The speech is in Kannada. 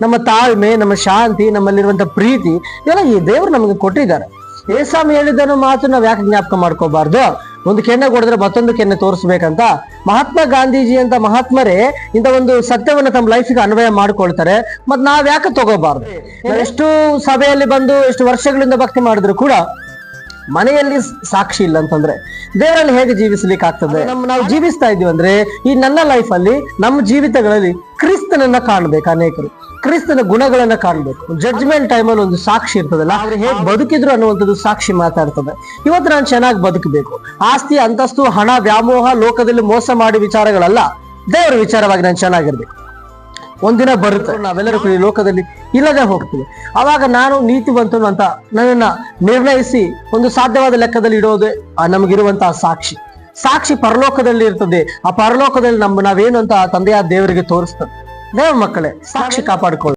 ನಮ್ಮ ತಾಳ್ಮೆ, ನಮ್ಮ ಶಾಂತಿ, ನಮ್ಮಲ್ಲಿರುವಂತ ಪ್ರೀತಿ ಇದೆಲ್ಲ ಈ ದೇವರು ನಮಗೆ ಕೊಟ್ಟಿದ್ದಾರೆ. ಏಸಾಮಿ ಹೇಳಿದ್ದನ್ನು ಮಾತು ನಾವ್ ಯಾಕೆ ಜ್ಞಾಪಕ ಮಾಡ್ಕೋಬಾರ್ದು? ಒಂದು ಕೆನ್ನೆ ಕೊಡಿದ್ರೆ ಮತ್ತೊಂದು ಕೆನ್ನೆ ತೋರಿಸ್ಬೇಕಂತ ಮಹಾತ್ಮ ಗಾಂಧೀಜಿ ಅಂತ ಮಹಾತ್ಮರೇ ಇಂಥ ಒಂದು ಸತ್ಯವನ್ನ ತಮ್ಮ ಲೈಫಿಗೆ ಅನ್ವಯ ಮಾಡ್ಕೊಳ್ತಾರೆ. ಮತ್ ನಾವ್ ಯಾಕೆ ತಗೋಬಾರ್ದು? ಎಷ್ಟು ಸಭೆಯಲ್ಲಿ ಬಂದು ಎಷ್ಟು ವರ್ಷಗಳಿಂದ ಭಕ್ತಿ ಮಾಡಿದ್ರು ಕೂಡ ಮನೆಯಲ್ಲಿ ಸಾಕ್ಷಿ ಇಲ್ಲ ಅಂತಂದ್ರೆ ದೇವರಲ್ಲಿ ಹೇಗೆ ಜೀವಿಸ್ಲಿಕ್ಕೆ ಆಗ್ತದೆ? ನಾವು ಜೀವಿಸ್ತಾ ಇದೀವಿ ಅಂದ್ರೆ ಈ ನನ್ನ ಲೈಫ್ ಅಲ್ಲಿ, ನಮ್ಮ ಜೀವಿತಗಳಲ್ಲಿ ಕ್ರಿಸ್ತನನ್ನ ಕಾಣ್ಬೇಕು. ಅನೇಕರು ಕ್ರಿಸ್ತನ ಗುಣಗಳನ್ನ ಕಾಣ್ಬೇಕು. ಜಡ್ಜ್ಮೆಂಟ್ ಟೈಮಲ್ಲಿ ಒಂದು ಸಾಕ್ಷಿ ಇರ್ತದಲ್ಲ, ಅವ್ರು ಹೇಗೆ ಬದುಕಿದ್ರು ಅನ್ನುವಂಥದ್ದು ಸಾಕ್ಷಿ ಮಾತಾಡ್ತದೆ. ಇವತ್ತು ನಾನು ಚೆನ್ನಾಗಿ ಬದುಕಬೇಕು, ಆಸ್ತಿ, ಅಂತಸ್ತು, ಹಣ, ವ್ಯಾಮೋಹ, ಲೋಕದಲ್ಲಿ ಮೋಸ ಮಾಡಿ ವಿಚಾರಗಳಲ್ಲ, ದೇವರ ವಿಚಾರವಾಗಿ ನಾನು ಚೆನ್ನಾಗಿರ್ಬೇಕು. ಒಂದಿನ ಬರುತ್ತೆ ನಾವೆಲ್ಲರೂ ಈ ಲೋಕದಲ್ಲಿ ಇಲ್ಲದೆ ಹೋಗ್ತೀವಿ. ಅವಾಗ ನಾನು ನೀತಿವಂತನು ಅಂತ ನನ್ನನ್ನ ನಿರ್ಣಯಿಸಿ ಒಂದು ಸಾಧ್ಯವಾದ ಲೆಕ್ಕದಲ್ಲಿ ಇಡೋದೇ ನಮಗಿರುವಂತಹ ಸಾಕ್ಷಿ. ಸಾಕ್ಷಿ ಪರಲೋಕದಲ್ಲಿ ಇರ್ತದೆ. ಆ ಪರಲೋಕದಲ್ಲಿ ನಾವೇನು ಅಂತ ತಂದೆಯಾದ ದೇವರಿಗೆ ತೋರಿಸ್ತದೆ. ದೇವ ಮಕ್ಕಳೇ, ಸಾಕ್ಷಿ ಕಾಪಾಡಿಕೊಳ್ಳಿ.